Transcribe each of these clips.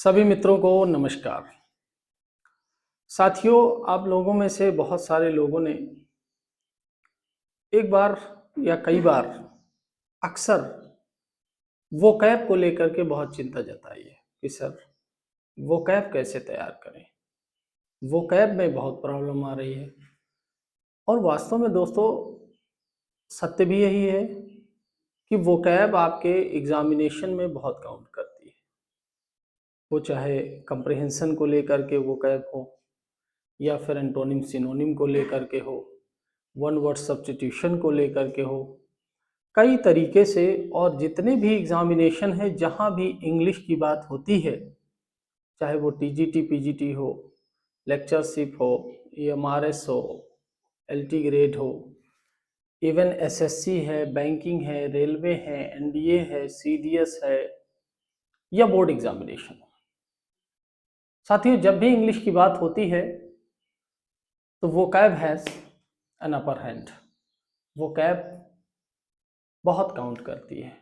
सभी मित्रों को नमस्कार। साथियों, आप लोगों में से बहुत सारे लोगों ने एक बार या कई बार अक्सर वोकैब को लेकर के बहुत चिंता जताई है कि सर वोकैब कैसे तैयार करें। वोकैब में बहुत प्रॉब्लम आ रही है और वास्तव में दोस्तों सत्य भी यही है कि वोकैब आपके एग्जामिनेशन में बहुत काउंट करती है। वो चाहे कंप्रिहेंशन को लेकर के वोकैब हो या फिर एंटोनिम सिनोनिम को लेकर के हो, वन वर्ड सब्स्टिट्यूशन को लेकर के हो, कई तरीके से। और जितने भी एग्जामिनेशन है जहाँ भी इंग्लिश की बात होती है, चाहे वो टीजीटी पीजीटी हो, लेक्चरशिप हो, ईएमआरएस हो, एलटी ग्रेड हो, इवन एसएससी है, बैंकिंग है, रेलवे है, एनडीए है, सीडीएस है या बोर्ड एग्जामिनेशन हो, साथियों जब भी इंग्लिश की बात होती है तो vocab has an upper hand. Vocab बहुत काउंट करती है।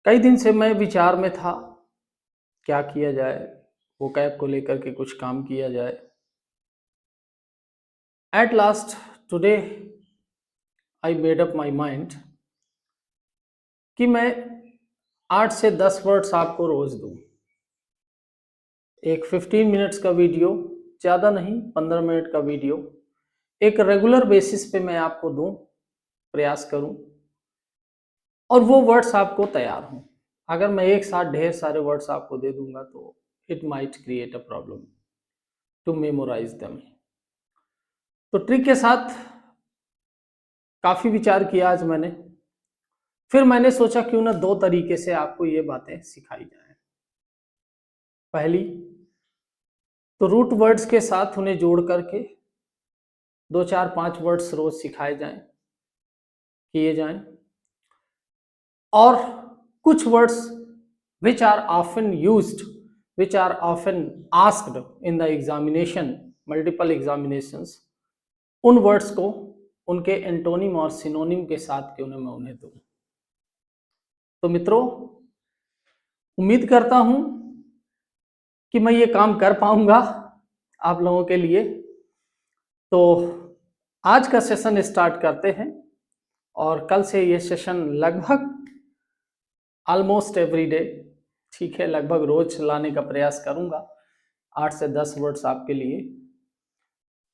कई दिन से मैं विचार में था क्या किया जाए, वोकैब को लेकर के कुछ काम किया जाए। At last today I made up my mind कि मैं 8 से 10 वर्ड्स आपको रोज दूं। एक 15 मिनट्स का वीडियो, ज़्यादा नहीं, 15 मिनट का वीडियो एक रेगुलर बेसिस पे मैं आपको दूं, प्रयास करूं और वो वर्ड्स आपको तैयार हों। अगर मैं एक साथ ढेर सारे वर्ड्स आपको दे दूंगा तो it might create a problem to memorise them. तो ट्रिक के साथ काफ़ी विचार किया आज मैंने। फिर मैंने सोचा क्यों ना 2 तरीके से आपको ये बातें सिखाई जाएं। पहली तो रूट वर्ड्स के साथ उन्हें जोड़ करके 2 4 5 वर्ड्स रोज सिखाए जाएं, किए जाएं। और कुछ words which are often used, which are often asked in the examination, multiple examinations, उन वर्ड्स को उनके एंटोनिम और सिनोनिम के साथ क्यों ना मैं उन्हें दूं। तो मित्रों, उम्मीद करता हूं कि मैं ये काम कर पाऊंगा आप लोगों के लिए। तो आज का सेशन स्टार्ट करते हैं और कल से ये सेशन लगभग ऑलमोस्ट एवरी डे, ठीक है, लगभग रोज लाने का प्रयास करूंगा, 8 से 10 वर्ड्स आपके लिए।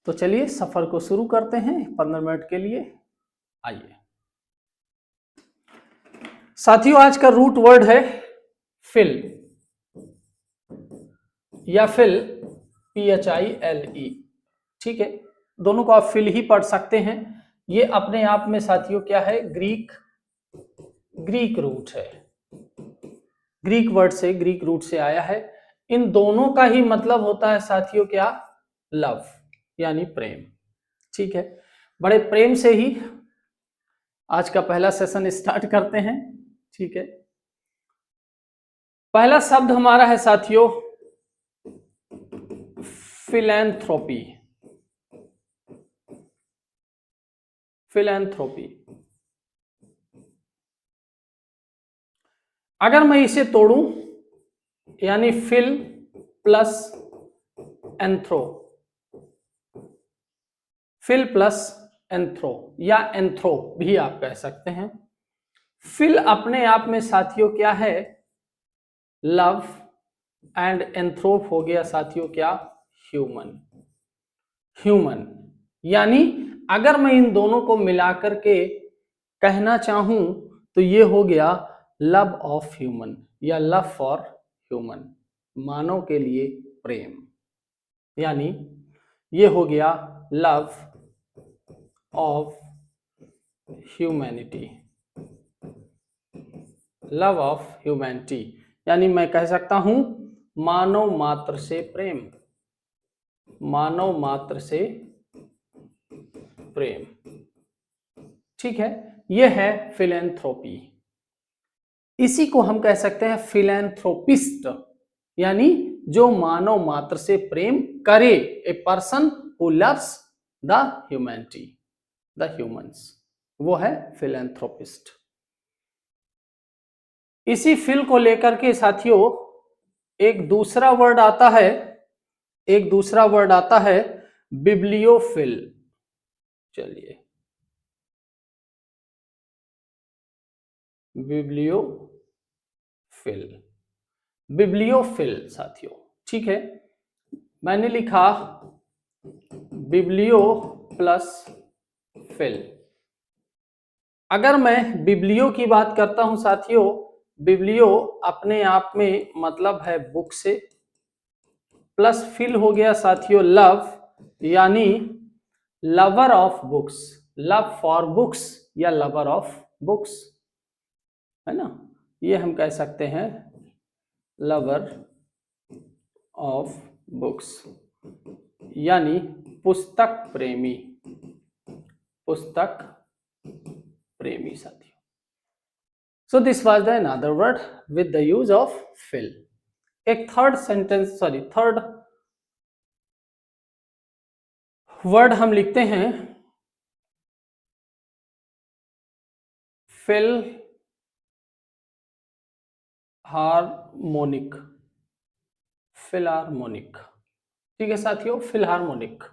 तो चलिए सफर को शुरू करते हैं 15 मिनट के लिए। आइए साथियों, आज का रूट वर्ड है फिल या फिल, PHILE, ठीक है। दोनों को आप फिल ही पढ़ सकते हैं। ये अपने आप में साथियों क्या है, ग्रीक रूट है, ग्रीक वर्ड से, ग्रीक रूट से आया है। इन दोनों का ही मतलब होता है साथियों क्या, लव यानी प्रेम, ठीक है। बड़े प्रेम से ही आज का पहला सेशन स्टार्ट करते हैं, ठीक है। पहला शब्द हमारा है साथियों फिलैंथ्रोपी। फिलैंथ्रोपी, अगर मैं इसे तोड़ूं यानी phil plus anthro, phil plus anthro या एंथ्रो भी आप कह सकते हैं। फिल अपने आप में साथियों क्या है, लव, एंड एंथ्रोप हो गया साथियों क्या, ह्यूमन। ह्यूमन यानी अगर मैं इन दोनों को मिलाकर के कहना चाहूं तो ये हो गया लव ऑफ ह्यूमन या लव फॉर ह्यूमन, मानव के लिए प्रेम। यानी ये हो गया love of humanity, love of humanity, यानी मैं कह सकता हूं मानव मात्र से प्रेम, मानव मात्र से प्रेम, ठीक है। यह है फिलैंथ्रोपी। इसी को हम कह सकते हैं फिलैंथ्रोपिस्ट, यानी जो मानव मात्र से प्रेम करे, a person who loves the humanity, the humans, वो है फिलैंथ्रोपिस्ट। इसी फिल को लेकर के साथियों एक दूसरा वर्ड आता है, एक दूसरा वर्ड आता है बिब्लियोफिल। चलिए, बिब्लियोफिल, बिब्लियोफिल साथियों, ठीक है। मैंने लिखा बिब्लियो प्लस फिल। अगर मैं बिब्लियो की बात करता हूं साथियों, बिब्लियो अपने आप में मतलब है बुक से, प्लस फिल हो गया साथियों लव, यानी lover of books, love for books या लवर ऑफ बुक्स, है ना। ये हम कह सकते हैं लवर ऑफ बुक्स, यानी पुस्तक प्रेमी, पुस्तक प्रेमी साथियों। So this was the another word with the use of fill. एक third sentence, sorry third word हम लिखते हैं फिल हार्मोनिक, फिलहार्मोनिक, ठीक है साथियों, फिलहार्मोनिक।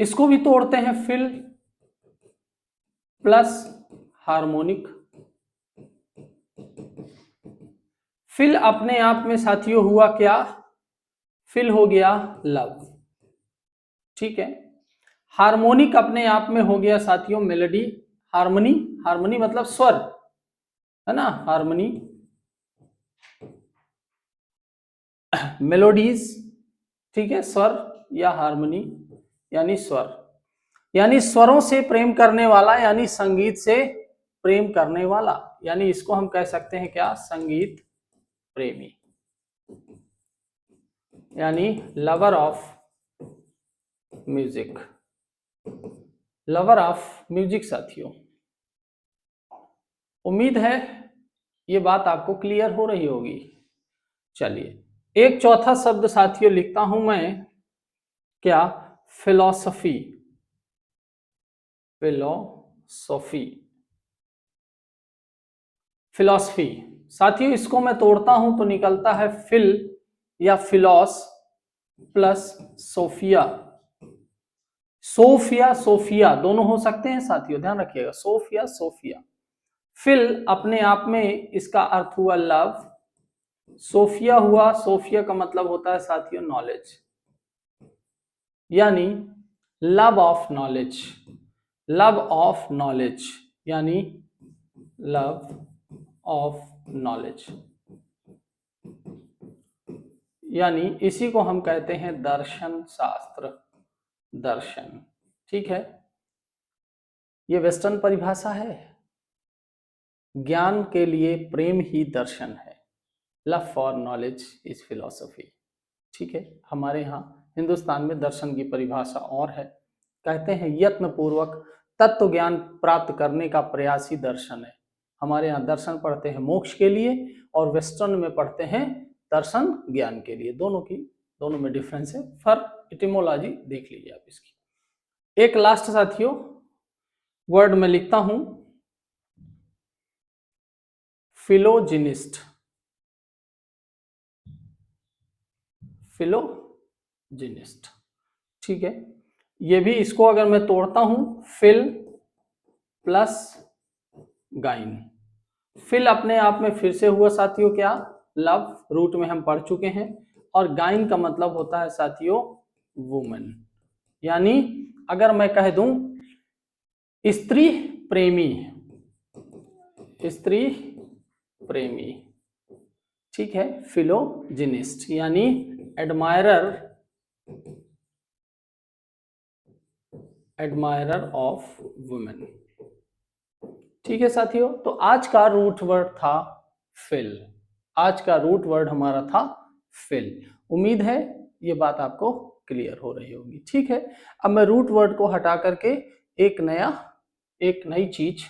इसको भी तोड़ते हैं, फिल प्लस हार्मोनिक। फिल अपने आप में साथियों हुआ क्या, फिल हो गया लव, ठीक है। हार्मोनिक अपने आप में हो गया साथियों मेलोडी, हार्मनी, हार्मनी मतलब स्वर, है ना, हार्मनी, मेलोडीज, ठीक है, स्वर या हार्मनी यानी स्वर, यानी स्वरों से प्रेम करने वाला, यानी संगीत से प्रेम करने वाला, यानी इसको हम कह सकते हैं क्या, संगीत प्रेमी, यानी lover of music, lover of music साथियों। उम्मीद है ये बात आपको क्लियर हो रही होगी। चलिए एक चौथा शब्द साथियों लिखता हूं मैं, क्या, फिलॉसफी, फिलॉसफी, फिलॉसफी साथियों, इसको मैं तोड़ता हूं तो निकलता है फिल या फिलॉस प्लस सोफिया, सोफिया सोफिया दोनों हो सकते हैं साथियों, ध्यान रखिएगा, सोफिया सोफिया। फिल अपने आप में इसका अर्थ हुआ लव, सोफिया हुआ, सोफिया का मतलब होता है साथियों नॉलेज, यानी love of knowledge, love of knowledge, यानी लव ऑफ नॉलेज, यानी इसी को हम कहते हैं दर्शन शास्त्र, दर्शन, ठीक है। ये वेस्टर्न परिभाषा है, ज्ञान के लिए प्रेम ही दर्शन है, love for knowledge is philosophy, ठीक है। हमारे यहाँ हिंदुस्तान में दर्शन की परिभाषा और है, कहते हैं यत्न पूर्वक तत्व ज्ञान प्राप्त करने का प्रयास ही दर्शन है। हमारे यहाँ दर्शन पढ़ते हैं मोक्ष के लिए और वेस्टर्न में पढ़ते हैं दर्शन ज्ञान के लिए, दोनों में डिफरेंस है, फर्क इटिमोलॉजी देख लीजिए आप इसकी। एक लास्ट साथियों वर्ड में लिखता हूं फिलोजिनिस्ट, फिलोजिनिस्ट, ठीक है। ये भी, इसको अगर मैं तोड़ता हूं, फिल प्लस गाइन, फिल अपने आप में फिर से हुआ साथियों क्या, लव, रूट में हम पढ़ चुके हैं, और गाइन का मतलब होता है साथियों वुमन, यानी अगर मैं कह दूं स्त्री प्रेमी, स्त्री प्रेमी, ठीक है, फिलोजिनिस्ट यानी एडमायरर, एडमायरर ऑफ वुमेन, ठीक है साथियों। तो आज का रूट वर्ड था फिल, आज का रूट वर्ड हमारा था फिल। उम्मीद है ये बात आपको क्लियर हो रही होगी, ठीक है। अब मैं रूट वर्ड को हटा करके एक नई चीज,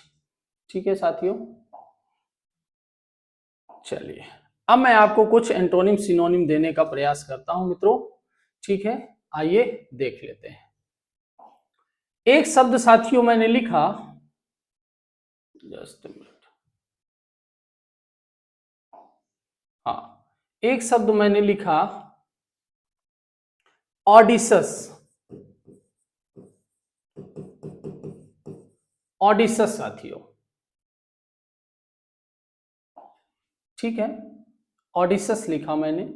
ठीक है साथियों, चलिए अब मैं आपको कुछ एंटोनिम सिनोनिम देने का प्रयास करता हूं मित्रों, ठीक है। आइए देख लेते हैं। एक शब्द साथियों मैंने लिखा, जस्ट एक शब्द मैंने लिखा ऑडिसस। ऑडिसस साथियों, ठीक है, ऑडिसस लिखा मैंने।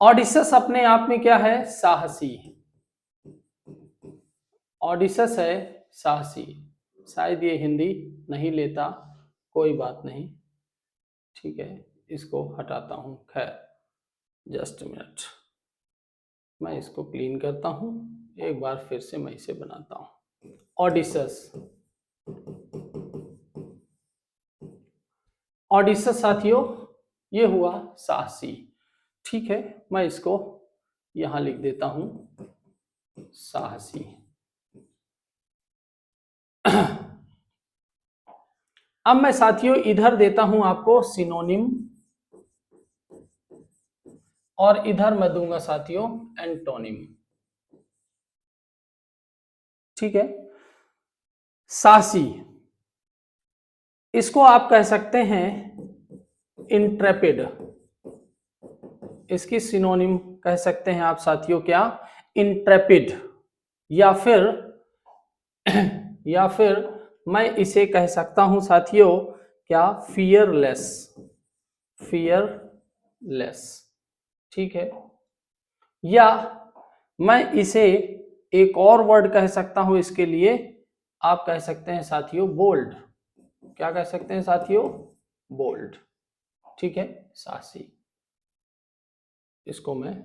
ऑडिसस अपने आप में क्या है? साहसी। ऑडिसस है साहसी। शायद ये हिंदी नहीं लेता, कोई बात नहीं, ठीक है, इसको हटाता हूं। खैर, जस्ट मिनट, मैं इसको क्लीन करता हूं, एक बार फिर से मैं इसे बनाता हूं। ऑडिसस, ऑडिसस साथियों, ये हुआ साहसी। ठीक है, मैं इसको यहां लिख देता हूं, साहसी। अब मैं साथियों इधर देता हूं आपको सिनोनिम, और इधर मैं दूंगा साथियों एंटोनिम। ठीक है, साहसी, इसको आप कह सकते हैं इंट्रेपिड। इसकी सिनोनिम कह सकते हैं आप साथियों क्या? इंट्रेपिड। या फिर या फिर मैं इसे कह सकता हूं साथियों क्या? फियरलेस। फियरलेस, ठीक है। या मैं इसे एक और वर्ड कह सकता हूं इसके लिए, आप कह सकते हैं साथियों बोल्ड। क्या कह सकते हैं साथियों? बोल्ड, ठीक है, साहसी। इसको मैं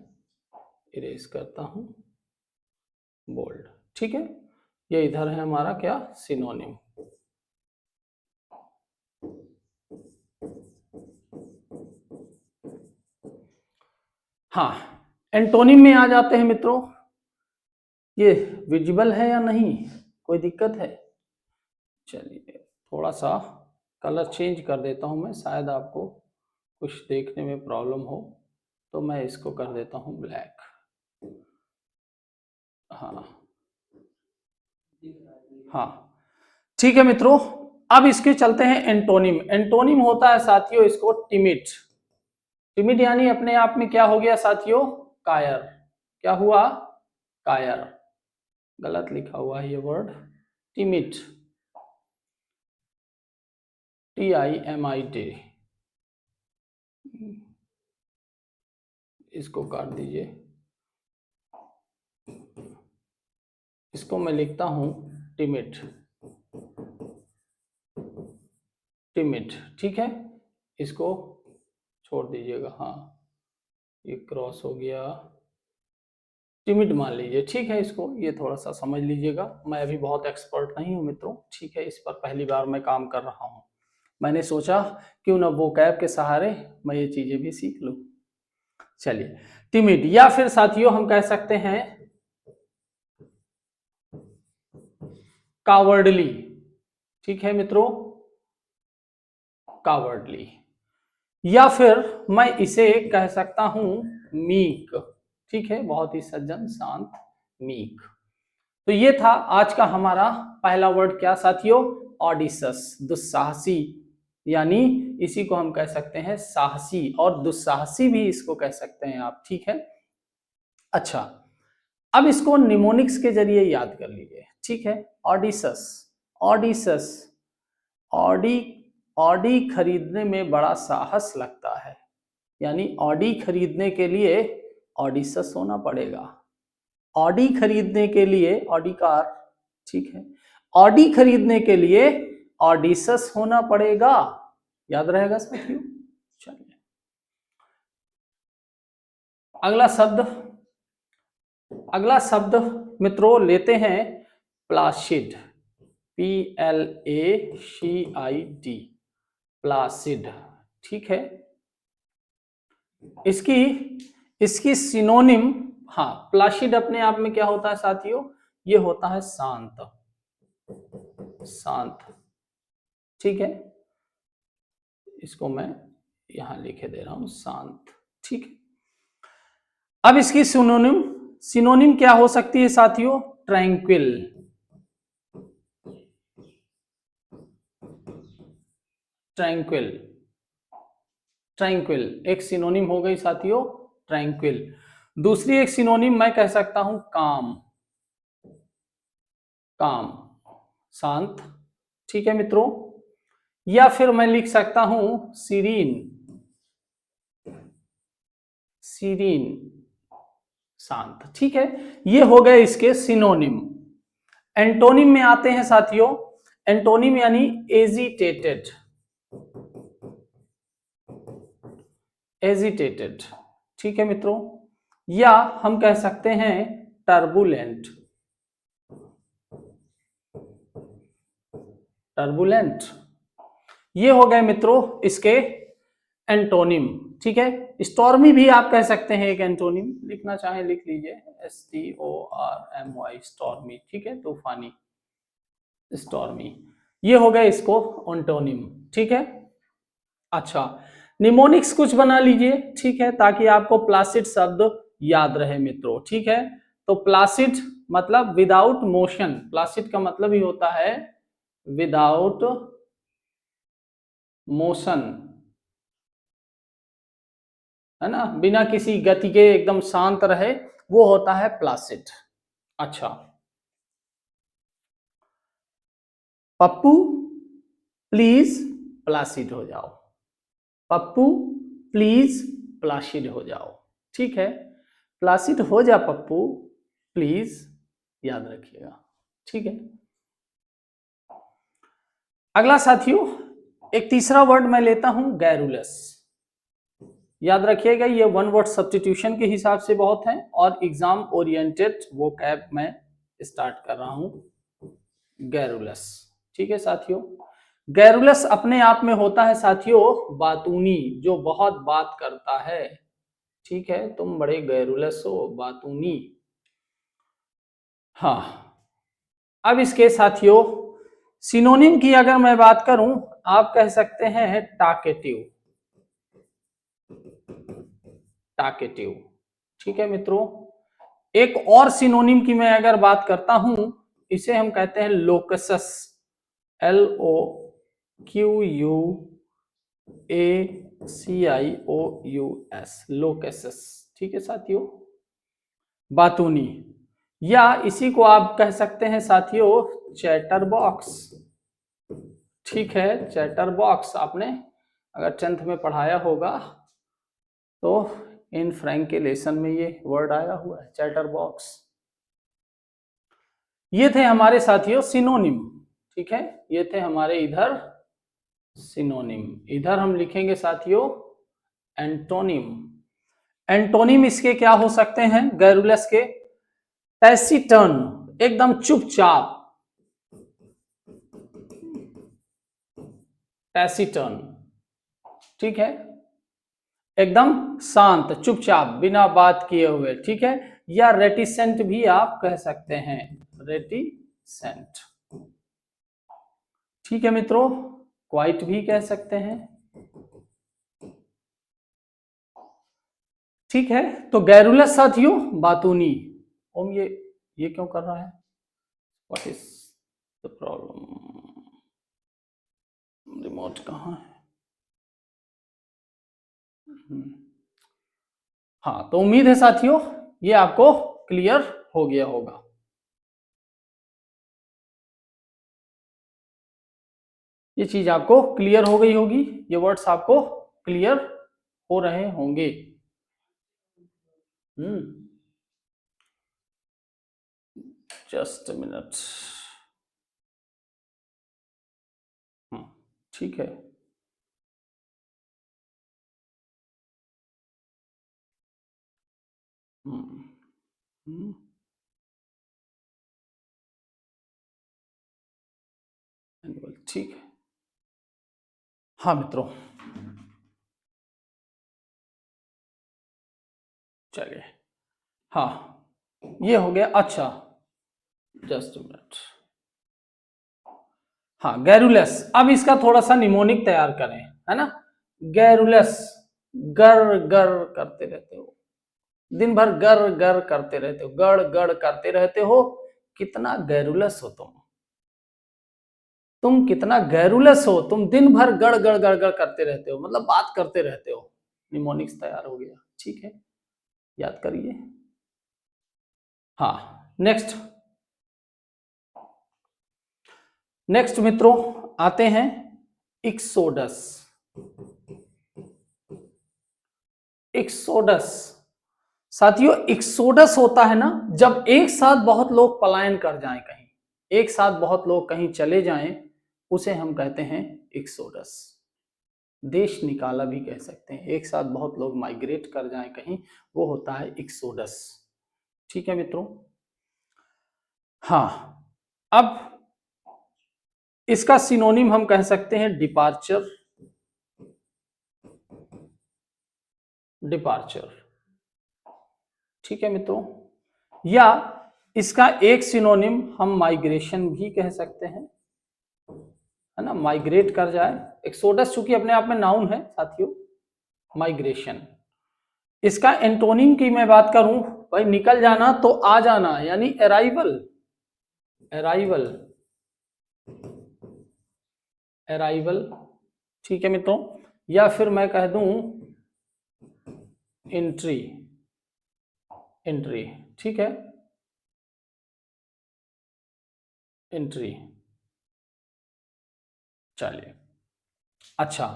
इरेज करता हूं, बोल्ड, ठीक है। ये इधर है हमारा क्या? सिनोनिम। हाँ, एंटोनिम में आ जाते हैं मित्रों। ये विजिबल है या नहीं, कोई दिक्कत है? चलिए थोड़ा सा कलर चेंज कर देता हूं मैं, शायद आपको कुछ देखने में प्रॉब्लम हो, तो मैं इसको कर देता हूं ब्लैक। हाँ हाँ, ठीक है मित्रों। अब इसके चलते हैं एंटोनिम। एंटोनिम होता है साथियों इसको टिमिड। टिमिड यानी अपने आप में क्या हो गया साथियों? कायर। क्या हुआ? कायर। गलत लिखा हुआ है ये वर्ड, टिमिड, TIMID। इसको काट दीजिए, इसको मैं लिखता हूं टिमिड। टिमिड, ठीक है, इसको छोड़ दीजिएगा। हाँ, ये क्रॉस हो गया, टिमिड मान लीजिए, ठीक है। इसको ये थोड़ा सा समझ लीजिएगा, मैं अभी बहुत एक्सपर्ट नहीं हूं मित्रों, ठीक है, इस पर पहली बार मैं काम कर रहा हूं। मैंने सोचा क्यों ना वोकैब के सहारे मैं ये चीजें भी सीख लूं। चलिए, टिमिड, या फिर साथियों हम कह सकते हैं कावर्डली। ठीक है मित्रों, कावर्डली। या फिर मैं इसे कह सकता हूं मीक। ठीक है, बहुत ही सज्जन, शांत, मीक। तो ये था आज का हमारा पहला वर्ड, क्या साथियों? ऑडिसस, दुस्साहसी। यानी इसी को हम कह सकते हैं साहसी, और दुस्साहसी भी इसको कह सकते हैं आप, ठीक है। अच्छा, अब इसको निमोनिक्स के जरिए याद कर लीजिए, ठीक है। ऑडिसस, ऑडिसस, ऑडी, ऑडी खरीदने में बड़ा साहस लगता है, यानी ऑडी खरीदने के लिए ऑडिसस होना पड़ेगा। ऑडी खरीदने के लिए, ऑडी कार, ठीक है, ऑडी खरीदने के लिए ऑडिसस होना पड़ेगा। याद रहेगा साथियों? चलिए अगला शब्द, अगला शब्द मित्रों लेते हैं प्लासिड। PLACID, प्लासिड, ठीक है। इसकी इसकी सिनोनिम, हाँ, प्लासिड अपने आप में क्या होता है साथियों? ये होता है शांत, शांत, ठीक है। इसको मैं यहां लिखे दे रहा हूं, शांत, ठीक है। अब इसकी सिनोनिम, सिनोनिम क्या हो सकती है साथियों? ट्रैंक्विल, ट्रैंक्विल, ट्रैंक्विल एक सिनोनिम हो गई साथियों, ट्रैंक्विल। दूसरी एक सिनोनिम मैं कह सकता हूं काम, काम, शांत। ठीक है मित्रों, या फिर मैं लिख सकता हूं सीरीन, सीरीन, शांत। ठीक है, ये हो गए इसके सिनोनिम। एंटोनिम में आते हैं साथियों, एंटोनिम यानी एजिटेटेड, एजिटेटेड। ठीक है मित्रों, या हम कह सकते हैं टर्बुलेंट, टर्बुलेंट। ये हो गए मित्रों इसके एंटोनिम। ठीक है, स्टॉर्मी भी आप कह सकते हैं एक एंटोनिम, लिखना चाहे लिख लीजिए, STORMY, स्टॉर्मी। ठीक है, तूफानी, स्टॉर्मी। ये हो गए इसको एंटोनिम। ठीक है, अच्छा, निमोनिक्स कुछ बना लीजिए। ठीक है, ताकि आपको प्लासिड शब्द याद रहे मित्रों। ठीक है, तो प्लासिड मतलब विदाउट मोशन, प्लासिड का मतलब ही होता है विदाउट मोशन, है ना, बिना किसी गति के एकदम शांत रहे, वो होता है प्लासिड। अच्छा, पप्पू प्लीज प्लासिड हो जाओ, पप्पू प्लीज प्लासिड हो जाओ। ठीक है, प्लासिड हो जा पप्पू प्लीज, याद रखिएगा। ठीक है, अगला साथियों एक तीसरा वर्ड मैं लेता हूं गैरुलस। याद रखिएगा, ये वन वर्ड सब्स्टिट्यूशन के हिसाब से बहुत है, और एग्जाम ओरिएंटेड वो कैब मैं स्टार्ट कर रहा हूं गैरुलस। ठीक है साथियों, गैरुलस अपने आप में होता है साथियों बातूनी, जो बहुत बात करता है। ठीक है, तुम बड़े गैरुलस हो, बातूनी। हाँ, अब इसके साथियों सिनोनिम की अगर मैं बात करूं, आप कह सकते हैं टाकेटिव, टाकेटिव। ठीक है मित्रों, एक और सिनोनिम की मैं अगर बात करता हूं, इसे हम कहते हैं लोकसस, LOQUACIOUS, लोकसस। ठीक है साथियों, बातूनी। या इसी को आप कह सकते हैं साथियों चैटर बॉक्स। ठीक है, चैटर बॉक्स आपने अगर 10th में पढ़ाया होगा तो इन फ्रैंकेलेशन में ये वर्ड आया हुआ है, चैटर बॉक्स। ये थे हमारे साथियों सिनोनिम। ठीक है, ये थे हमारे इधर सिनोनिम। इधर हम लिखेंगे साथियों एंटोनिम। एंटोनिम इसके क्या हो सकते हैं गैरुलस के? टैसिटर्न, एकदम चुपचाप, टैसिटर्न। ठीक है, एकदम शांत, चुपचाप, बिना बात किए हुए। ठीक है, या रेटिसेंट भी आप कह सकते हैं, रेटिसेंट। ठीक है मित्रों, क्वाइट भी कह सकते हैं। ठीक है, तो गैरुलस साथियों बातूनी। ओम ये क्यों कर रहा है? What is the problem? Remote कहाँ है? हाँ, तो उम्मीद है साथियों ये आपको क्लियर हो गया होगा। ये चीज आपको क्लियर हो गई होगी, ये वर्ड्स आपको क्लियर हो रहे होंगे। Just minute. ठीक है, ठीक है। हाँ मित्रों, चलिए, हाँ ये हो गया। अच्छा, जस्ट मिनट। हाँ, गैरुलस। अब इसका थोड़ा सा निमोनिक तैयार करें, है ना। गैरुलस, गर गर करते रहते हो, दिन भर गर गर करते रहते हो, गड़ गड़ करते रहते हो, कितना गैरुलस हो तुम। तुम कितना गैरुलस हो, तुम दिन भर गड़ गड़ गड़ गड़ करते रहते हो, मतलब बात करते रहते हो। निमोनिक्स तैयार हो गया। ठीक है, याद करिए। हाँ, नेक्स्ट मित्रों आते हैं इक्सोडस। इक्सोडस साथियों, इक्सोडस होता है ना, जब एक साथ बहुत लोग पलायन कर जाएं कहीं, एक साथ बहुत लोग कहीं चले जाएं, उसे हम कहते हैं इक्सोडस। देश निकाला भी कह सकते हैं, एक साथ बहुत लोग माइग्रेट कर जाएं कहीं, वो होता है इक्सोडस। ठीक है मित्रों। हाँ, अब इसका सिनोनिम हम कह सकते हैं डिपार्चर। डिपार्चर, ठीक है मित्रों। या इसका एक सिनोनिम हम माइग्रेशन भी कह सकते हैं, है ना, माइग्रेट कर जाए। एक्सोडस चूंकि अपने आप में नाउन है साथियों, माइग्रेशन। इसका एंटोनिम की मैं बात करूं भाई, निकल जाना तो आ जाना, यानी अराइवल। अराइवल, अराइवल, ठीक है मित्रों। या फिर मैं कह दूं एंट्री, एंट्री, ठीक है, एंट्री। चलिए, अच्छा,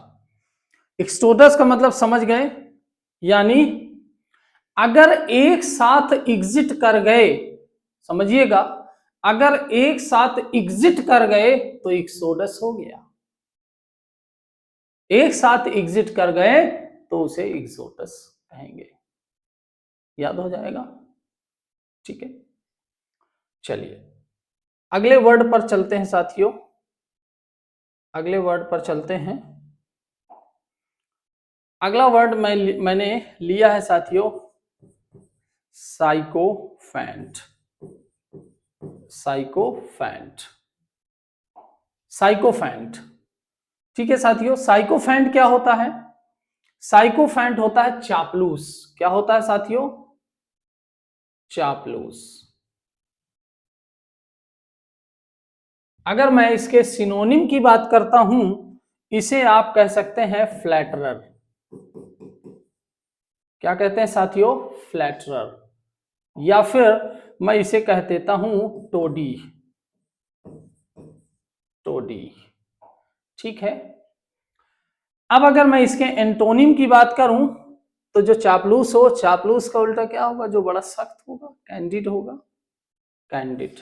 एक्सोडस का मतलब समझ गए, यानी अगर एक साथ एग्जिट कर गए, समझिएगा, अगर एक साथ एग्जिट कर गए तो एक्सोडस हो गया। एक साथ एग्जिट कर गए तो उसे एक्सोडस कहेंगे। याद हो जाएगा, ठीक है। चलिए अगले वर्ड पर चलते हैं साथियों, अगले वर्ड पर चलते हैं। अगला वर्ड मैंने लिया है साथियों, साइकोफैंट। साइकोफैंट, साइकोफैंट, ठीक है साथियों। साइकोफैंट क्या होता है? साइकोफैंट होता है चापलूस। क्या होता है साथियों? चापलूस। अगर मैं इसके सिनोनिम की बात करता हूं, इसे आप कह सकते हैं फ्लैटरर। क्या कहते हैं साथियों? फ्लैटरर। या फिर मैं इसे कह देता हूं टोडी। टोडी, ठीक है। अब अगर मैं इसके एंटोनिम की बात करूं, तो जो चापलूस हो, चापलूस का उल्टा क्या होगा? जो बड़ा सख्त होगा, कैंडिड होगा। Candid,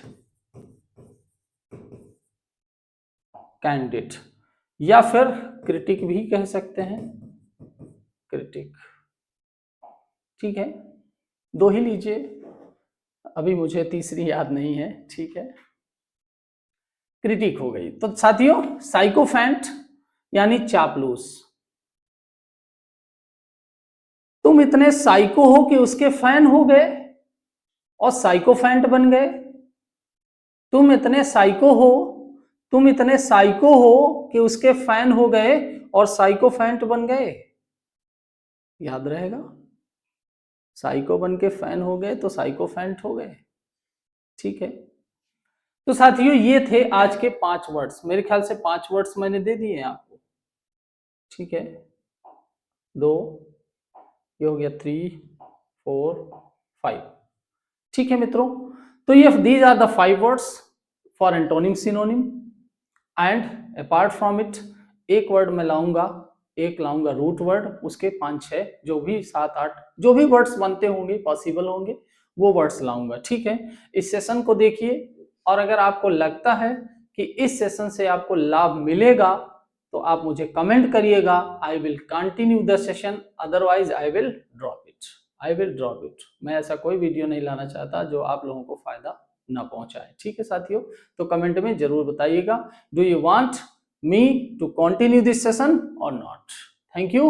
candid. या फिर क्रिटिक भी कह सकते हैं, क्रिटिक, ठीक है। दो ही लीजिए, अभी मुझे तीसरी याद नहीं है, ठीक है। क्रिटिक हो गई। तो साथियों साइकोफैंट यानी चापलूस। तुम इतने साइको हो कि उसके फैन हो गए और साइकोफैंट बन गए। तुम इतने साइको हो, तुम इतने साइको हो कि उसके फैन हो गए और साइकोफैंट बन गए। याद रहेगा, साइको बन के फैन हो गए तो साइकोफैंट हो गए, ठीक है। तो साथियों ये थे आज के 5 वर्ड्स। मेरे ख्याल से 5 वर्ड्स मैंने दे दिए आपको, ठीक है। 2, ये हो गया 3, 4, 5, ठीक है मित्रों। तो ये these are the 5 words for antonym synonym. And apart from it एक वर्ड मैं लाऊंगा, एक लाऊंगा रूट वर्ड, उसके 5-6 जो भी 7-8 जो भी वर्ड्स बनते होंगे, पॉसिबल होंगे, वो वर्ड्स लाऊंगा, ठीक है। इस सेशन को देखिए, और अगर आपको लगता है कि इस सेशन से आपको लाभ मिलेगा तो आप मुझे कमेंट करिएगा। I will continue the session, otherwise I will drop it. I will drop it. मैं ऐसा कोई वीडियो नहीं लाना चाहता जो आप लोगों को फायदा ना पहुंचाए, ठीक है साथियों। तो कमेंट में जरूर बताइएगा, do you want me to continue this session or not? Thank you.